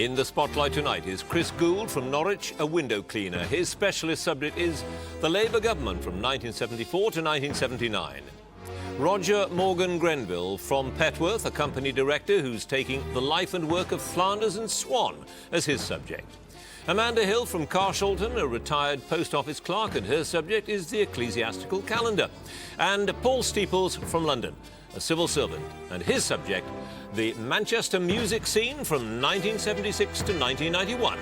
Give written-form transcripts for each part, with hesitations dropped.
In the spotlight tonight is Chris Gould from Norwich, a window cleaner. His specialist subject is the Labour government from 1974 to 1979. Roger Morgan Grenville from Petworth, a company director who's taking the life and work of Flanders and Swann as his subject. Amanda Hill from Carshalton, a retired post office clerk, and her subject is the Ecclesiastical calendar. And Paul Steeples from London, a civil servant, and his subject, the Manchester music scene from 1976 to 1991.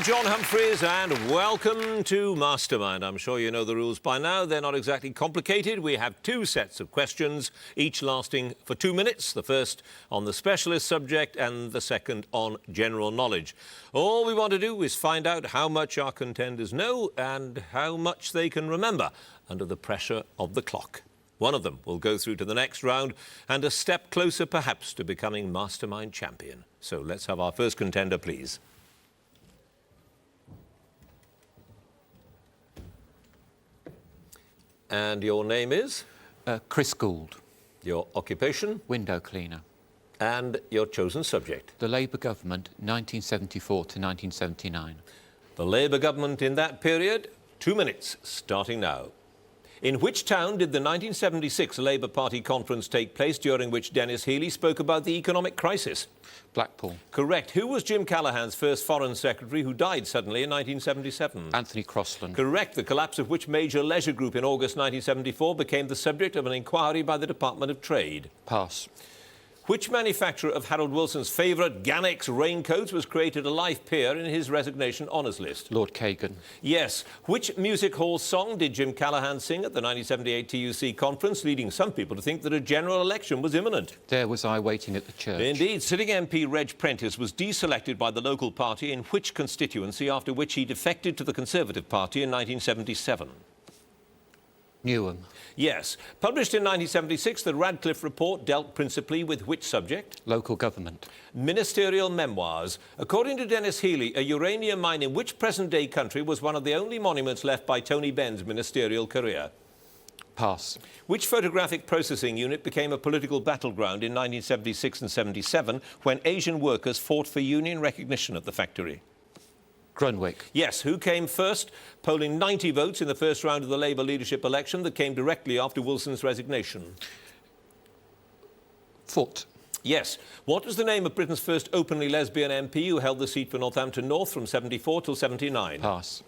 John Humphreys, and welcome to Mastermind. I'm sure you know the rules by now. They're not exactly complicated. We have two sets of questions, each lasting for 2 minutes. The first on the specialist subject and the second on general knowledge. All we want to do is find out how much our contenders know and how much they can remember under the pressure of the clock. One of them will go through to the next round and a step closer perhaps to becoming Mastermind champion. So let's have our first contender, please. And your name is? Chris Gould. Your occupation? Window cleaner. And your chosen subject? The Labour government, 1974 to 1979. The Labour government in that period, 2 minutes, starting now. In which town did the 1976 Labour Party conference take place, during which Denis Healey spoke about the economic crisis? Blackpool. Correct. Who was Jim Callaghan's first Foreign Secretary who died suddenly in 1977? Anthony Crosland. Correct. The collapse of which major leisure group in August 1974 became the subject of an inquiry by the Department of Trade? Pass. Which manufacturer of Harold Wilson's favourite Ganex raincoats was created a life peer in his resignation honours list? Lord Kagan. Yes. Which music hall song did Jim Callaghan sing at the 1978 TUC conference, leading some people to think that a general election was imminent? There was I waiting at the church. Indeed. Sitting MP Reg Prentice was deselected by the local party in which constituency, after which he defected to the Conservative Party in 1977? Newham. Yes. Published in 1976, the Radcliffe Report dealt principally with which subject? Local government. Ministerial memoirs. According to Denis Healey, a uranium mine in which present-day country was one of the only monuments left by Tony Benn's ministerial career? Pass. Which photographic processing unit became a political battleground in 1976 and 77 when Asian workers fought for union recognition at the factory? Grunwick. Yes. Who came first, polling 90 votes in the first round of the Labour leadership election that came directly after Wilson's resignation? Foote. Yes. What was the name of Britain's first openly lesbian MP who held the seat for Northampton North from 74 till 79? Pass.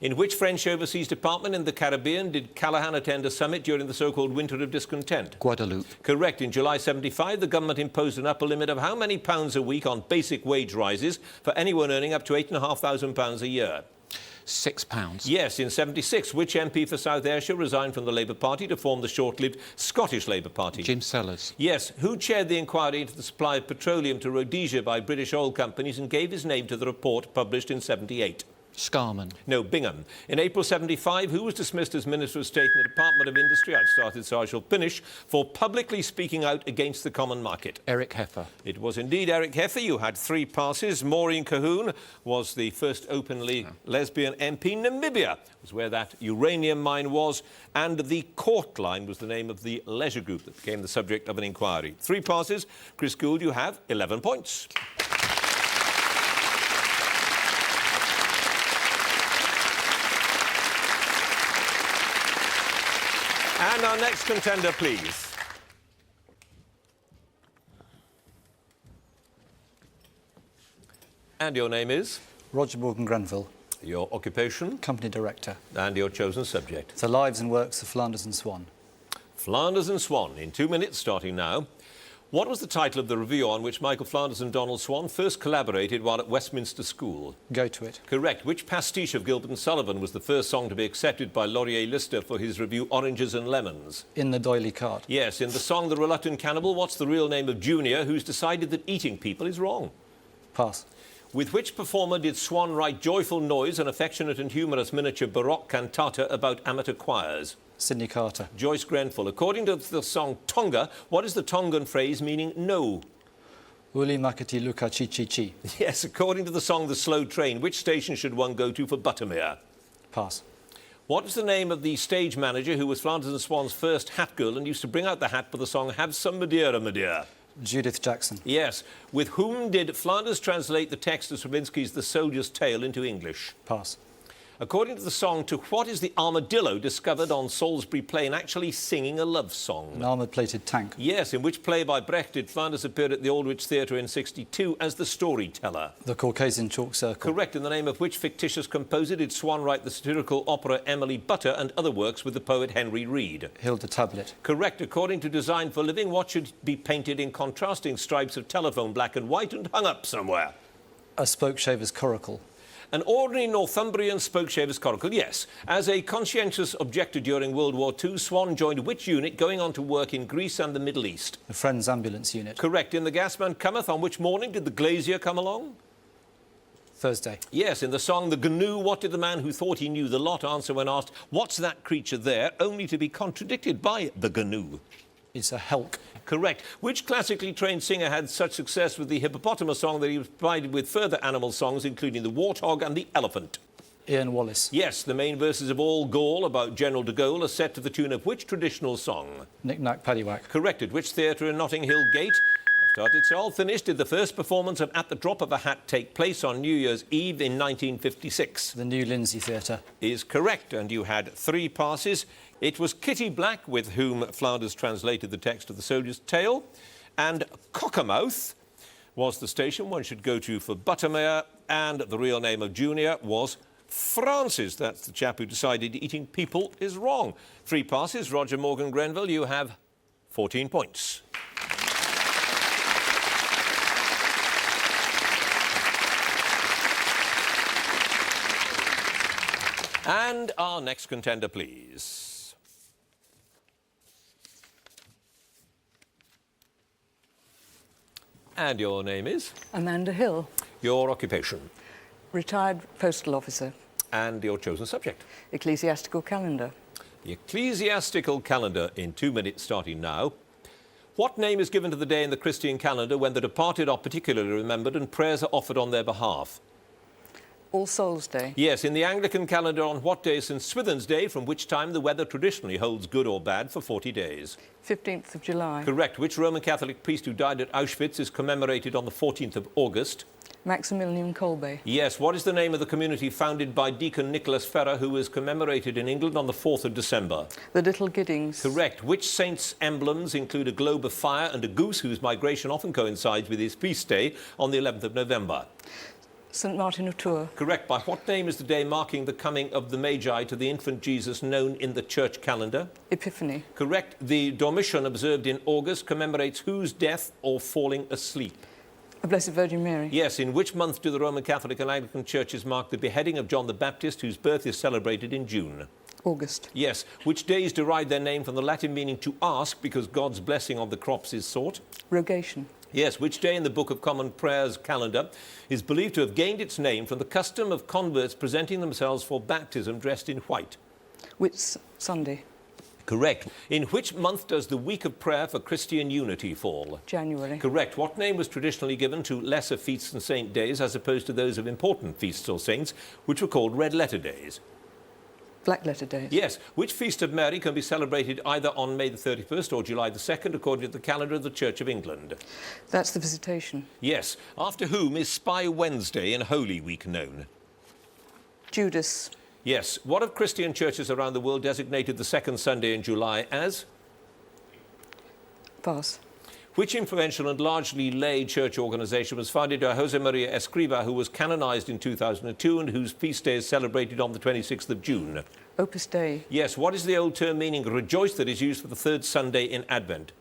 In which French overseas department in the Caribbean did Callaghan attend a summit during the so-called Winter of Discontent? Guadeloupe. Correct. In July 75, the government imposed an upper limit of how many pounds a week on basic wage rises for anyone earning up to £8,500 a year? £6. Yes. In 76, which MP for South Ayrshire resigned from the Labour Party to form the short-lived Scottish Labour Party? Jim Sellers. Yes. Who chaired the inquiry into the supply of petroleum to Rhodesia by British oil companies and gave his name to the report published in 78? Scarman. No, Bingham. In April 75, who was dismissed as Minister of State in the Department of Industry, I've started so I shall finish, for publicly speaking out against the common market? Eric Heffer. It was indeed Eric Heffer. You had 3 passes. Maureen Cahoon was the first openly lesbian MP. Namibia was where that uranium mine was. And the Court Line was the name of the leisure group that became the subject of an inquiry. 3 passes. Chris Gould, you have 11 points. And our next contender, please. And your name is? Roger Morgan Grenville. Your occupation? Company director. And your chosen subject? The lives and works of Flanders and Swann. Flanders and Swann, in 2 minutes, starting now. What was the title of the review on which Michael Flanders and Donald Swann first collaborated while at Westminster School? Go to it. Correct. Which pastiche of Gilbert and Sullivan was the first song to be accepted by Laurier Lister for his review Oranges and Lemons? In the doily cart. Yes. In the song The Reluctant Cannibal, what's the real name of Junior, who's decided that eating people is wrong? Pass. With which performer did Swann write Joyful Noise, an affectionate and humorous miniature Baroque cantata about amateur choirs? Sydney Carter. Joyce Grenville. According to the song Tonga, what is the Tongan phrase meaning no? Uli makati luka chi chi chi. Yes, according to the song The Slow Train, which station should one go to for buttermere? Pass. What is the name of the stage manager who was Flanders and Swann's first hat girl and used to bring out the hat for the song Have Some Madeira, Madeira? Judith Jackson. Yes. With whom did Flanders translate the text of Stravinsky's The Soldier's Tale into English? Pass. According to the song, to what is the armadillo discovered on Salisbury Plain actually singing a love song? An armoured-plated tank. Yes, in which play by Brecht did Flanders appear at the Aldwych Theatre in '62 as the storyteller? The Caucasian Chalk Circle. Correct. In the name of which fictitious composer did Swann write the satirical opera Emily Butter and other works with the poet Henry Reed? Hilda Tablet. Correct. According to Design for Living, what should be painted in contrasting stripes of telephone black and white and hung up somewhere? A spokeshaver's coracle. An ordinary Northumbrian spokeshaver's coracle, yes. As a conscientious objector during World War II, Swann joined which unit going on to work in Greece and the Middle East? The Friends Ambulance Unit. Correct. In The Gasman Cometh, on which morning did the glazier come along? Thursday. Yes, in the song The Gnu, what did the man who thought he knew the lot answer when asked, what's that creature there, only to be contradicted by the Gnu? It's a helk. Correct. Which classically trained singer had such success with the hippopotamus song that he was provided with further animal songs, including the warthog and the elephant? Ian Wallace. Yes, the main verses of All Gaul about General de Gaulle are set to the tune of which traditional song? Knick-knack, paddywhack. Corrected. Which theatre in Notting Hill Gate? I've started, so all finished. Did the first performance of At the Drop of a Hat take place on New Year's Eve in 1956? The New Lindsay Theatre. Is correct, and you had 3 passes. It was Kitty Black with whom Flanders translated the text of The Soldier's Tale, and Cockermouth was the station one should go to for Buttermere, and the real name of Junior was Francis. That's the chap who decided eating people is wrong. 3 passes. Roger Morgan Grenville, you have 14 points. And our next contender, please. And your name is? Amanda Hill, Your occupation? retired postal officer, And your chosen subject? Ecclesiastical calendar. The Ecclesiastical calendar in 2 minutes starting now. What name is given to the day in the Christian calendar when the departed are particularly remembered and prayers are offered on their behalf? All Souls Day, Yes, in the Anglican calendar on what day is St Swithin's Day, from which time the weather traditionally holds good or bad for 40 days? 15th of July, Correct. Which Roman Catholic priest who died at Auschwitz is commemorated on the 14th of August? Maximilian Kolbe, Yes. What is the name of the community founded by Deacon Nicholas Ferrer, who is commemorated in England on the 4th of December? the Little Giddings, Correct. Which saint's emblems include a globe of fire and a goose whose migration often coincides with his feast day on the 11th of November? St Martin of Tours, Correct. By what name is the day marking the coming of the Magi to the infant Jesus known in the church calendar? Epiphany, Correct. The Dormition observed in August commemorates whose death or falling asleep? the Blessed Virgin Mary, Yes. In which month do the Roman Catholic and Anglican churches mark the beheading of John the Baptist, whose birth is celebrated in June? August, Yes. Which days derive their name from the Latin meaning to ask because God's blessing on the crops is sought? Rogation, Yes. Which day in the Book of Common Prayer's calendar is believed to have gained its name from the custom of converts presenting themselves for baptism dressed in white? Whit Sunday, Correct. In which month does the Week of Prayer for Christian Unity fall? January, Correct. What name was traditionally given to lesser feasts and saint days as opposed to those of important feasts or saints, which were called red letter days? Black Letter Days, Yes. Which feast of Mary can be celebrated either on May the 31st or July the 2nd, according to the calendar of the Church of England? that's the Visitation, Yes. After whom is Spy Wednesday in Holy Week known? Judas, Yes. What of Christian churches around the world designated the second Sunday in July as? pass, Which influential and largely lay church organisation was founded by Jose Maria Escriva, who was canonised in 2002 and whose feast day is celebrated on the 26th of June? Opus Dei, Yes. What is the old term meaning rejoice that is used for the third Sunday in Advent?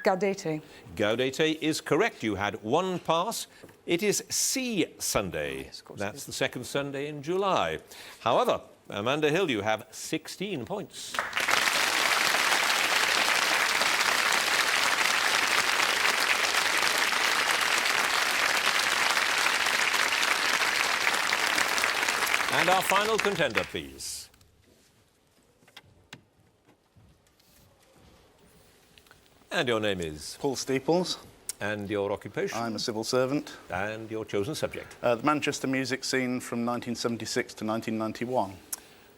Gaudete, Gaudete is correct. You had 1 pass. It is C Sunday. Yes, of course it That's is. the second Sunday in July. However, Amanda Hill, you have 16 points. And our final contender, please. And your name is? Paul Steeples. And your occupation? I'm a civil servant. And your chosen subject? The Manchester music scene from 1976 to 1991.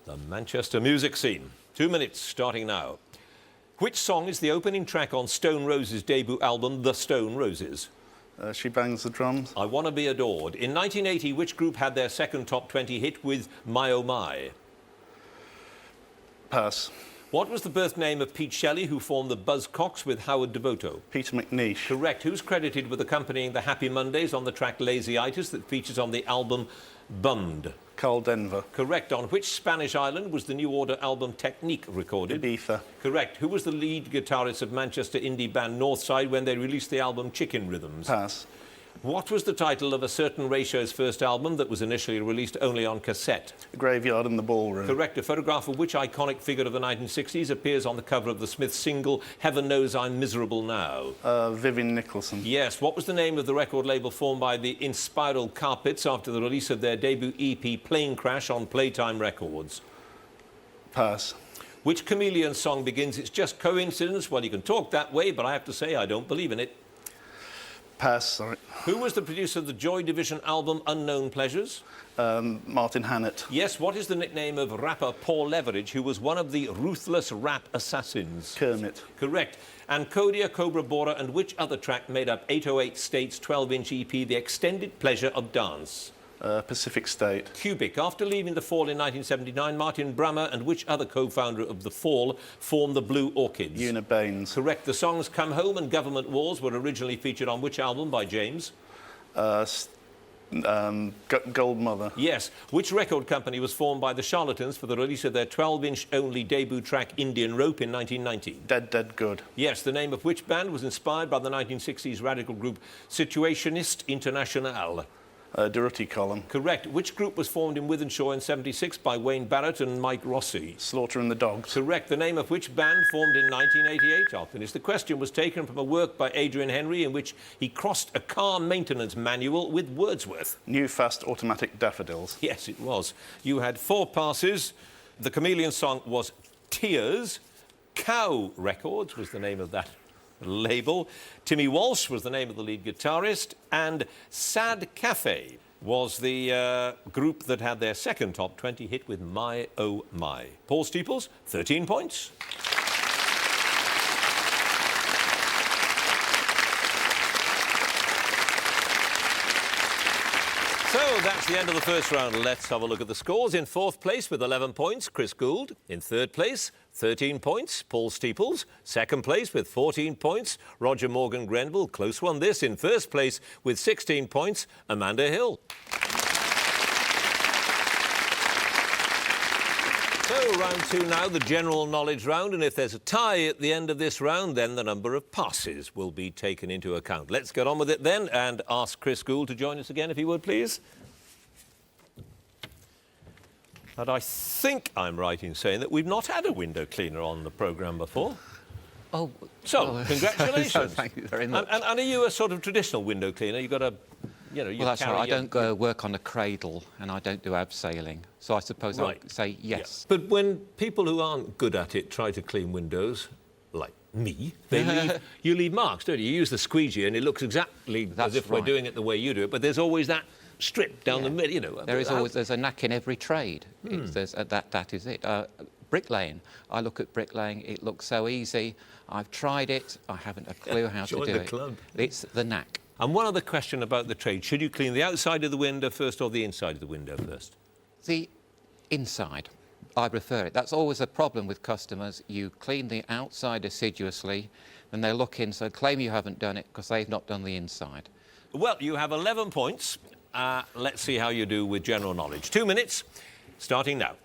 The Manchester music scene. 2 minutes starting now. Which song is the opening track on Stone Roses' debut album, The Stone Roses? She Bangs the Drums. I Wanna Be Adored. In 1980, which group had their second top 20 hit with My Oh My? Pass. What was the birth name of Pete Shelley, who formed the Buzzcocks with Howard Devoto? Peter McNeish. Correct. Who's credited with accompanying the Happy Mondays on the track Lazyitis that features on the album Bummed? Carl Denver. Correct. On which Spanish island was the New Order album Technique recorded? Ibiza. Correct. Who was the lead guitarist of Manchester indie band Northside when they released the album Chicken Rhythms? Pass. What was the title of a certain ratio's first album that was initially released only on cassette? The Graveyard and the Ballroom. Correct. A photograph of which iconic figure of the 1960s appears on the cover of the Smiths single Heaven Knows I'm Miserable Now? Vivian Nicholson. Yes. What was the name of the record label formed by the Inspiral Carpets after the release of their debut EP Plane Crash on Playtime Records? Pass. Which Chameleon song begins, "It's just coincidence"? Well, you can talk that way, but I have to say I don't believe in it. Pass, sorry. Who was the producer of the Joy Division album Unknown Pleasures? Martin Hannett. Yes, what is the nickname of rapper Paul Leverage, who was one of the ruthless rap assassins? Kermit. Correct. And Kodia, Cobra Bora, and which other track made up 808 State's 12-inch EP, The Extended Pleasure of Dance? Pacific State. Cubic. After leaving The Fall in 1979, Martin Brammer and which other co-founder of The Fall formed the Blue Orchids? Una Baines. Correct. The songs Come Home and Government Walls were originally featured on which album by James? Gold Mother. Yes. Which record company was formed by the Charlatans for the release of their 12-inch only debut track Indian Rope in 1990? Dead, Dead Good. Yes. The name of which band was inspired by the 1960s radical group Situationist International? Durruti Column. Correct. Which group was formed in Wythenshawe in 76 by Wayne Barrett and Mike Rossi? Slaughter and the Dogs. Correct. The name of which band formed in 1988? I'll finish the question. Was taken from a work by Adrian Henry in which he crossed a car maintenance manual with Wordsworth? New Fast Automatic Daffodils. Yes, it was. You had 4 passes. The Chameleon song was Tears. Cow Records was the name of that label. Timmy Walsh was the name of the lead guitarist, and Sad Cafe was the group that had their second top 20 hit with My Oh My. Paul Steeples, 13 points. So that's the end of the first round. Let's have a look at the scores. In 4th place with 11 points, Chris Gould. In 3rd place, 13 points, Paul Steeples. 2nd place with 14 points, Roger Morgan Grenville. Close one this. In 1st place with 16 points, Amanda Hill. So, round 2 now, the general knowledge round, and if there's a tie at the end of this round, then the number of passes will be taken into account. Let's get on with it then and ask Chris Gould to join us again, if he would, please. And I think I'm right in saying that we've not had a window cleaner on the programme before. Oh, So, well, congratulations. thank you very much. And are you a sort of traditional window cleaner? You've got a, you know, you Well, that's carry right. I your- don't go work on a cradle and I don't do abseiling. So I suppose I Right. would say yes. Yeah. But when people who aren't good at it try to clean windows, like me, you leave marks, don't you? You use the squeegee and it looks exactly as That's if we're right. doing it the way you do it, but there's always that strip down the middle, you know. There's a knack in every trade. That is it. Bricklaying. I look at bricklaying. It looks so easy. I've tried it. I haven't a clue how to Join do the it. club. It's the knack. And one other question about the trade. Should you clean the outside of the window first or the inside of the window first? The inside. I prefer it. That's always a problem with customers. You clean the outside assiduously, then they look in, so claim you haven't done it because they've not done the inside. Well, you have 11 points. Let's see how you do with general knowledge. 2 minutes, starting now.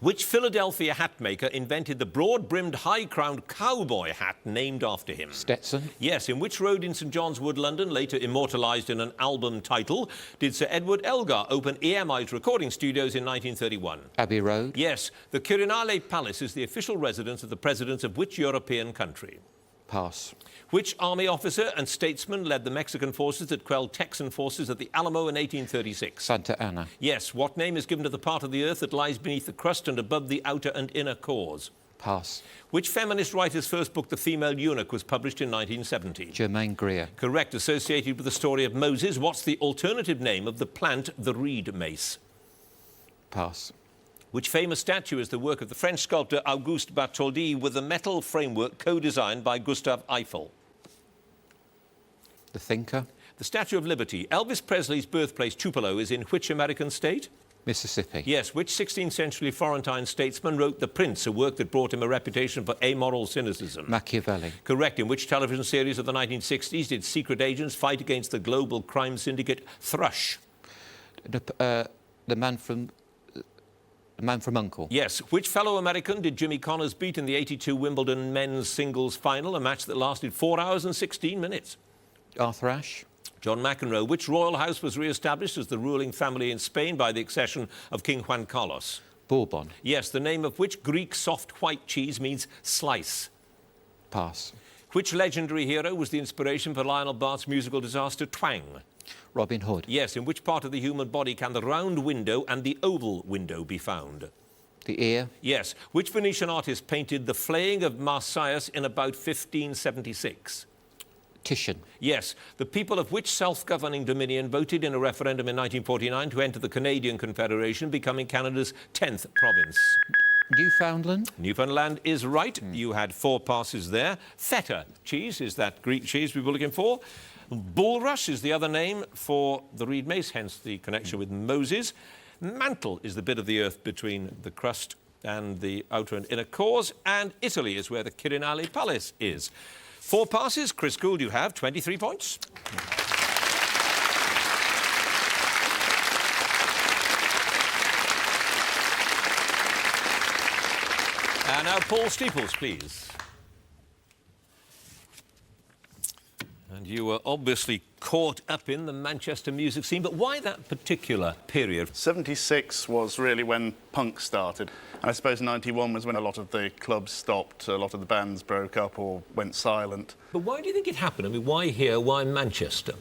Which Philadelphia hat maker invented the broad-brimmed, high-crowned cowboy hat named after him? Stetson. Yes, in which road in St John's Wood, London, later immortalised in an album title, did Sir Edward Elgar open EMI's recording studios in 1931? Abbey Road. Yes, the Quirinale Palace is the official residence of the presidents of which European country? Pass. Which army officer and statesman led the Mexican forces that quelled Texan forces at the Alamo in 1836? Santa Anna. Yes, what name is given to the part of the earth that lies beneath the crust and above the outer and inner cores? Pass. Which feminist writer's first book, The Female Eunuch, was published in 1970? Germaine Greer. Correct. Associated with the story of Moses, what's the alternative name of the plant, the reed mace? Pass. Which famous statue is the work of the French sculptor Auguste Bartholdi with a metal framework co-designed by Gustave Eiffel? The Thinker. The Statue of Liberty. Elvis Presley's birthplace, Tupelo, is in which American state? Mississippi. Yes. Which 16th century Florentine statesman wrote The Prince, a work that brought him a reputation for amoral cynicism? Machiavelli. Correct. In which television series of the 1960s did secret agents fight against the global crime syndicate Thrush? The man from Uncle. Yes. Which fellow American did Jimmy Connors beat in the 82 Wimbledon men's singles final, a match that lasted 4 hours and 16 minutes? Arthur Ashe. John McEnroe. Which royal house was re-established as the ruling family in Spain by the accession of King Juan Carlos? Bourbon. Yes. The name of which Greek soft white cheese means slice? Pass. Which legendary hero was the inspiration for Lionel Bart's musical disaster Twang? Robin Hood. Yes. In which part of the human body can the round window and the oval window be found? The Ear. Yes. Which Venetian artist painted the flaying of Marsyas in about 1576? Titian. Yes. The people of which self-governing dominion voted in a referendum in 1949 to enter the Canadian Confederation, becoming Canada's 10th province? Newfoundland. Newfoundland is right. You had 4 passes there. Feta cheese is that Greek cheese we were looking for. Bulrush is the other name for the reed mace, hence the connection with Moses. Mantle is the bit of the earth between the crust and the outer and inner cores. And Italy is where the Quirinale Palace is. 4 passes. Chris Gould, you have 23 points. And now Paul Steeples, please. And you were obviously caught up in the Manchester music scene, but why that particular period? 76 was really when punk started. And I suppose 91 was when a lot of the clubs stopped, a lot of the bands broke up or went silent. But why do you think it happened? I mean, why here? Why Manchester?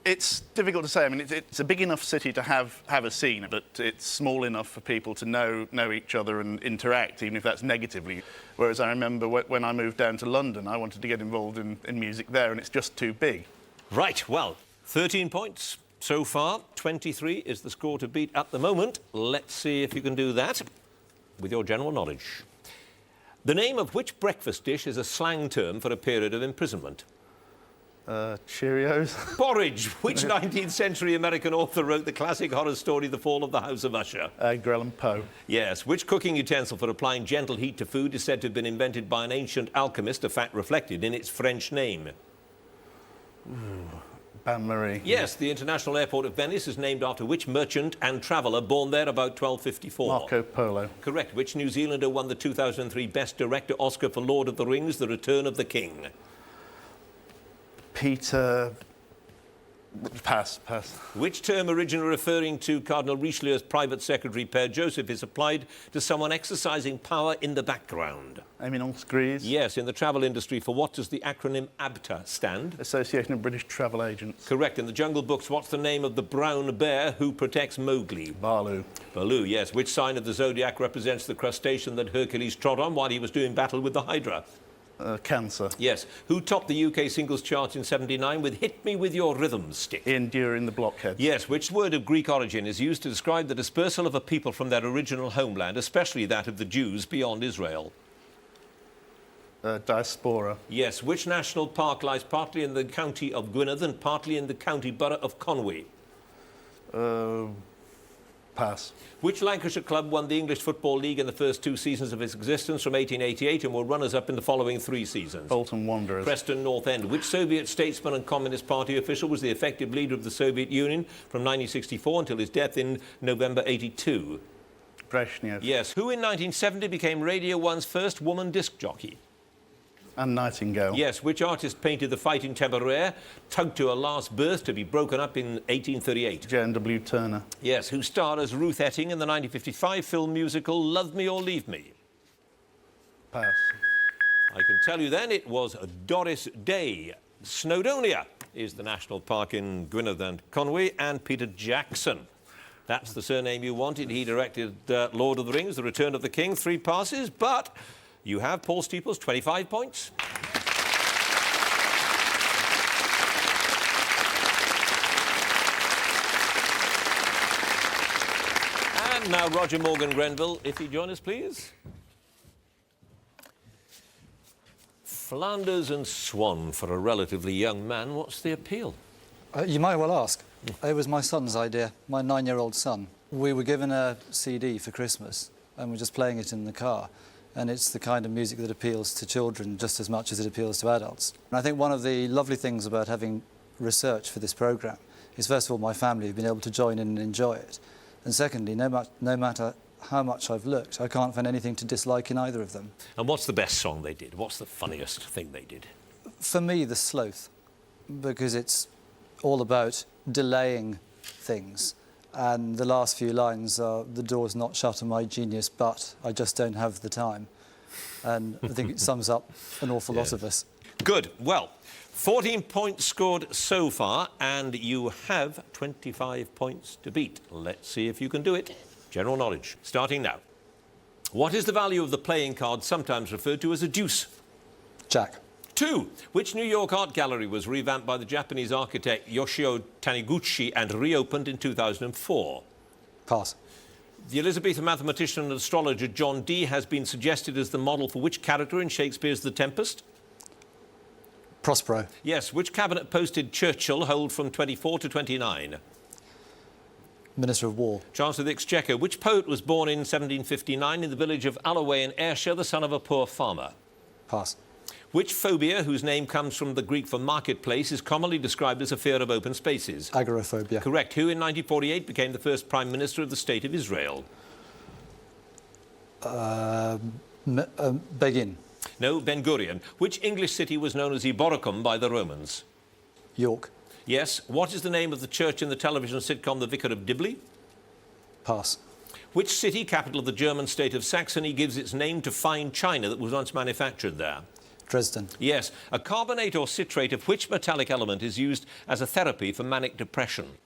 It's difficult to say. I mean, it's a big enough city to have a scene, but it's small enough for people to know each other and interact, even if that's negatively. Whereas I remember when I moved down to London, I wanted to get involved in music there, and it's just too big. Right, well, 13 points so far. 23 is the score to beat at the moment. Let's see if you can do that with your general knowledge. The name of which breakfast dish is a slang term for a period of imprisonment? Cheerios. Porridge. Which 19th century American author wrote the classic horror story The Fall of the House of Usher? Edgar Allan Poe. Yes. Which cooking utensil for applying gentle heat to food is said to have been invented by an ancient alchemist, a fact reflected in its French name? Bain-Marie. Yes. The International Airport of Venice is named after which merchant and traveller born there about 1254? Marco Polo. Correct. Which New Zealander won the 2003 Best Director Oscar for Lord of the Rings, The Return of the King? Peter... Pass. Which term originally referring to Cardinal Richelieu's private secretary, Père Joseph, is applied to someone exercising power in the background? Eminence grise. Yes, in the travel industry, for what does the acronym ABTA stand? Association of British Travel Agents. Correct. In the Jungle Books, what's the name of the brown bear who protects Mowgli? Baloo. Baloo, yes. Which sign of the zodiac represents the crustacean that Hercules trod on while he was doing battle with the Hydra? Cancer. Yes. Who topped the UK singles charts in '79 with Hit Me With Your Rhythm Stick? Enduring the Blockheads. Yes. Which word of Greek origin is used to describe the dispersal of a people from their original homeland, especially that of the Jews beyond Israel? Diaspora. Yes. Which national park lies partly in the county of Gwynedd and partly in the county borough of Conwy? Pass. Which Lancashire club won the English Football League in the first 2 seasons of its existence from 1888 and were runners-up in the following 3 seasons? Bolton Wanderers. Preston North End. Which Soviet statesman and Communist Party official was the effective leader of the Soviet Union from 1964 until his death in November 82? Brezhnev. Yes. Who in 1970 became Radio 1's first woman disc jockey? Anne Nightingale. Yes. Which artist painted the Fighting Temeraire, tugged to a last berth to be broken up in 1838? J.N. W. Turner. Yes. Who starred as Ruth Etting in the 1955 film musical Love Me or Leave Me? Pass. I can tell you then it was Doris Day. Snowdonia is the national park in Gwynedd and Conwy, and Peter Jackson. That's the surname you wanted. He directed Lord of the Rings, The Return of the King, 3 passes, but you have Paul Steeples, 25 points. And now Roger Morgan Grenville, if you join us, please. Flanders and Swann for a relatively young man. What's the appeal? You might well ask. It was my son's idea, my 9-year-old son. We were given a CD for Christmas and we're just playing it in the car. And it's the kind of music that appeals to children just as much as it appeals to adults. And I think one of the lovely things about having research for this programme is, first of all, my family have been able to join in and enjoy it. And secondly, no matter how much I've looked, I can't find anything to dislike in either of them. And what's the best song they did? What's the funniest thing they did? For me, The Sloth, because it's all about delaying things. And the last few lines are, "The door's not shut on my genius, but I just don't have the time." And I think it sums up an awful lot of us. Good. Well, 14 points scored so far, and you have 25 points to beat. Let's see if you can do it. General knowledge, starting now. What is the value of the playing card, sometimes referred to as a deuce? Jack. 2. Which New York art gallery was revamped by the Japanese architect Yoshio Taniguchi and reopened in 2004? Pass. The Elizabethan mathematician and astrologer John Dee has been suggested as the model for which character in Shakespeare's The Tempest? Prospero. Yes. Which cabinet post did Churchill hold from 24 to 29? Minister of War. Chancellor of the Exchequer. Which poet was born in 1759 in the village of Alloway in Ayrshire, the son of a poor farmer? Pass. Which phobia, whose name comes from the Greek for marketplace, is commonly described as a fear of open spaces? Agoraphobia. Correct. Who in 1948 became the first Prime Minister of the State of Israel? Begin. No, Ben Gurion. Which English city was known as Eboracum by the Romans? York. Yes. What is the name of the church in the television sitcom The Vicar of Dibley? Pass. Which city, capital of the German state of Saxony, gives its name to fine china that was once manufactured there? Dresden. Yes. A carbonate or citrate of which metallic element is used as a therapy for manic depression?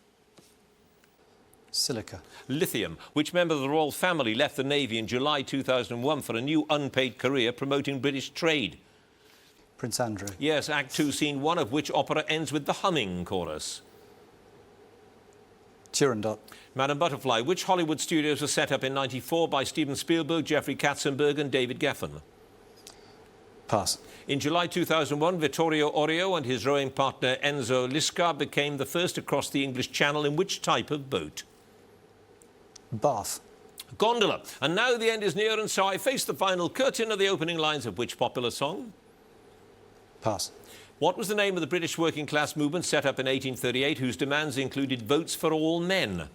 Silica. Lithium. Which member of the royal family left the Navy in July 2001 for a new unpaid career promoting British trade? Prince Andrew. Yes. Act 2, Scene 1 of which opera ends with the humming chorus? Turandot. Madame Butterfly. Which Hollywood studios were set up in '94 by Steven Spielberg, Jeffrey Katzenberg and David Geffen? Pass. In July 2001, Vittorio Orio and his rowing partner Enzo Lisca became the first to cross the English Channel in which type of boat? Bath. Gondola. And now the end is near, and so I face the final curtain of the opening lines of which popular song? Pass. What was the name of the British working class movement set up in 1838 whose demands included votes for all men?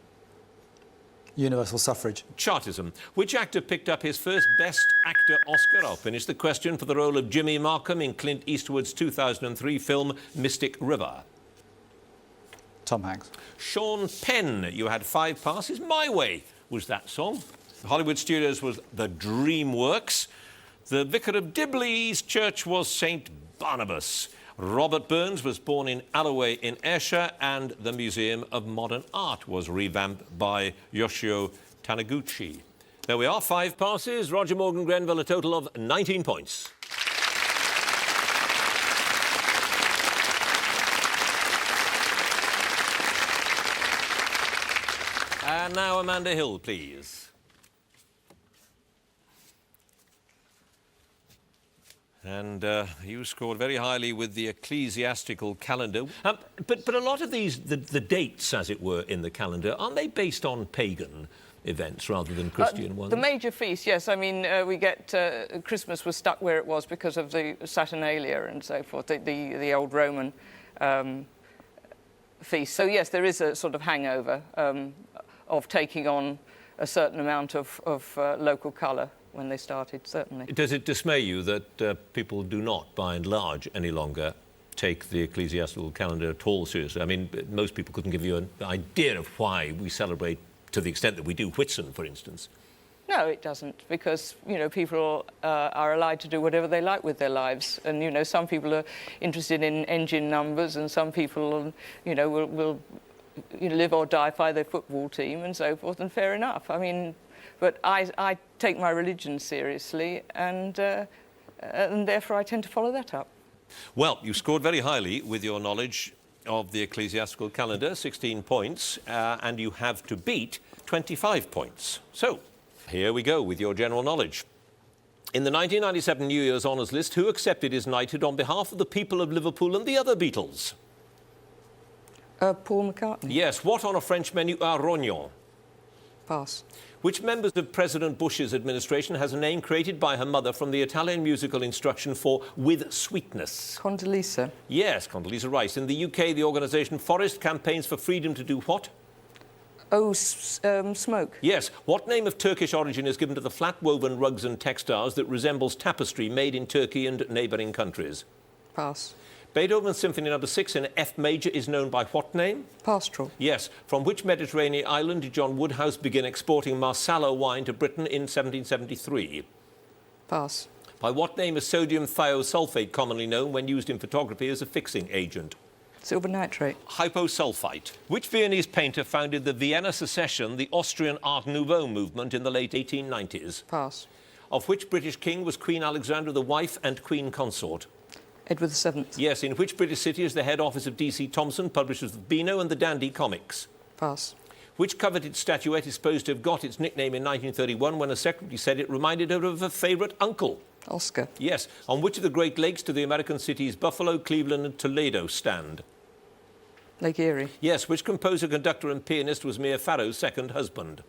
Universal suffrage. Chartism. Which actor picked up his first Best Actor Oscar? I'll finish the question for the role of Jimmy Markham in Clint Eastwood's 2003 film Mystic River. Tom Hanks. Sean Penn. You had 5 passes. My Way was that song. The Hollywood studios was the DreamWorks. The Vicar of Dibley's church was St. Barnabas. Robert Burns was born in Alloway in Ayrshire, and the Museum of Modern Art was revamped by Yoshio Taniguchi. There we are, 5 passes. Roger Morgan Grenville, a total of 19 points. And now Amanda Hill, please. And you scored very highly with the ecclesiastical calendar. But a lot of these, the dates, as it were, in the calendar, aren't they based on pagan events rather than Christian ones? The major feasts, yes. I mean, we get Christmas was stuck where it was because of the Saturnalia and so forth, the old Roman feast. So, yes, there is a sort of hangover of taking on a certain amount of local colour when they started, certainly. Does it dismay you that people do not, by and large, any longer take the ecclesiastical calendar at all seriously? I mean, most people couldn't give you an idea of why we celebrate to the extent that we do Whitsun, for instance. No, it doesn't, because, you know, people are allowed to do whatever they like with their lives. And, you know, some people are interested in engine numbers, and some people, you know, will live or die by their football team and so forth, and fair enough. I mean, but I take my religion seriously, and therefore I tend to follow that up. Well, you scored very highly with your knowledge. of the ecclesiastical calendar, 16 points, and you have to beat 25 points. So, here we go with your general knowledge. In the 1997 New Year's Honours list, who accepted his knighthood on behalf of the people of Liverpool and the other Beatles? Paul McCartney. Yes. What on a French menu are rognons? Pass. Which members of President Bush's administration has a name created by her mother from the Italian musical instruction for With Sweetness? Condoleezza. Yes, Condoleezza Rice. In the UK, the organisation Forest campaigns for freedom to do what? Oh, smoke. Yes. What name of Turkish origin is given to the flat-woven rugs and textiles that resembles tapestry made in Turkey and neighbouring countries? Pass. Beethoven's Symphony No. 6 in F major is known by what name? Pastoral. Yes. From which Mediterranean island did John Woodhouse begin exporting Marsala wine to Britain in 1773? Pass. By what name is sodium thiosulfate commonly known when used in photography as a fixing agent? Silver nitrate. Hyposulfite. Which Viennese painter founded the Vienna Secession, the Austrian Art Nouveau movement in the late 1890s? Pass. Of which British king was Queen Alexandra the wife and queen consort? Edward VII. Yes. In which British city is the head office of D.C. Thomson, publishers of Beano and the Dandy comics? Pass. Which coveted statuette is supposed to have got its nickname in 1931 when a secretary said it reminded her of a favourite uncle? Oscar. Yes. On which of the Great Lakes do the American cities Buffalo, Cleveland and Toledo stand? Lake Erie. Yes. Which composer, conductor and pianist was Mia Farrow's second husband?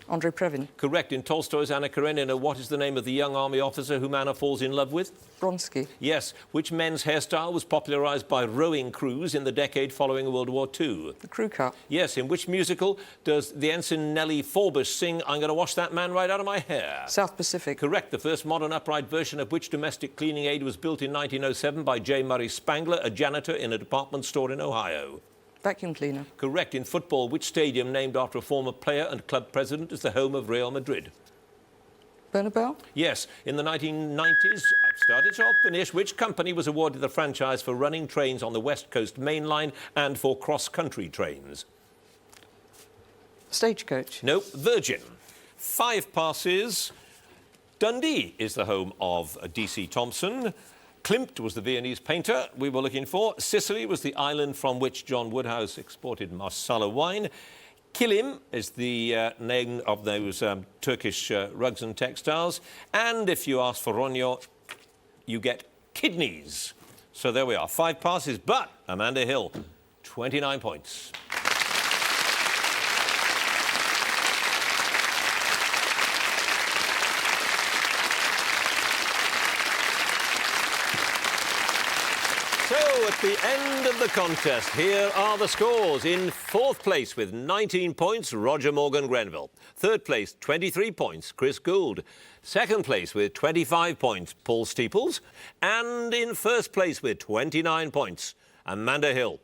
Andrei Previn. Correct. In Tolstoy's Anna Karenina, what is the name of the young army officer whom Anna falls in love with? Bronsky. Yes. Which men's hairstyle was popularised by rowing crews in the decade following World War II? The crew cut. Yes. In which musical does the ensign Nellie Forbush sing I'm going to wash that man right out of my hair? South Pacific. Correct. The first modern upright version of which domestic cleaning aid was built in 1907 by J. Murray Spangler, a janitor in a department store in Ohio? Vacuum cleaner. Correct. In football, which stadium named after a former player and club president is the home of Real Madrid? Bernabeu. Yes. In the 1990s, I've started, so I'll finish. Which company was awarded the franchise for running trains on the West Coast Main Line and for cross-country trains? Stagecoach. Nope. Virgin. 5 passes. Dundee is the home of D.C. Thomson. Klimt was the Viennese painter we were looking for. Sicily was the island from which John Woodhouse exported Marsala wine. Kilim is the name of those Turkish rugs and textiles. And if you ask for rognon, you get kidneys. So there we are. 5 passes, but Amanda Hill, 29 points. So, at the end of the contest, here are the scores. In 4th place with 19 points, Roger Morgan Grenville. 3rd place, 23 points, Chris Gould. 2nd place with 25 points, Paul Steeples. And in 1st place with 29 points, Amanda Hill.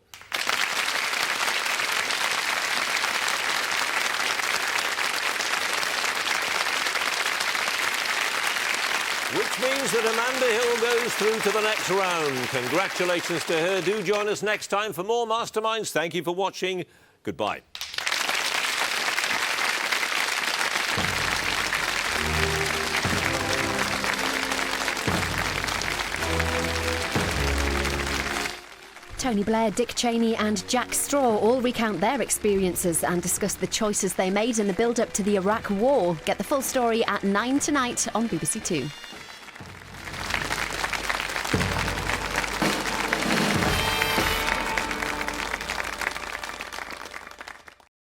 Which means that Amanda Hill goes through to the next round. Congratulations to her. Do join us next time for more Masterminds. Thank you for watching. Goodbye. Tony Blair, Dick Cheney and Jack Straw all recount their experiences and discuss the choices they made in the build-up to the Iraq War. Get the full story at 9 tonight on BBC Two.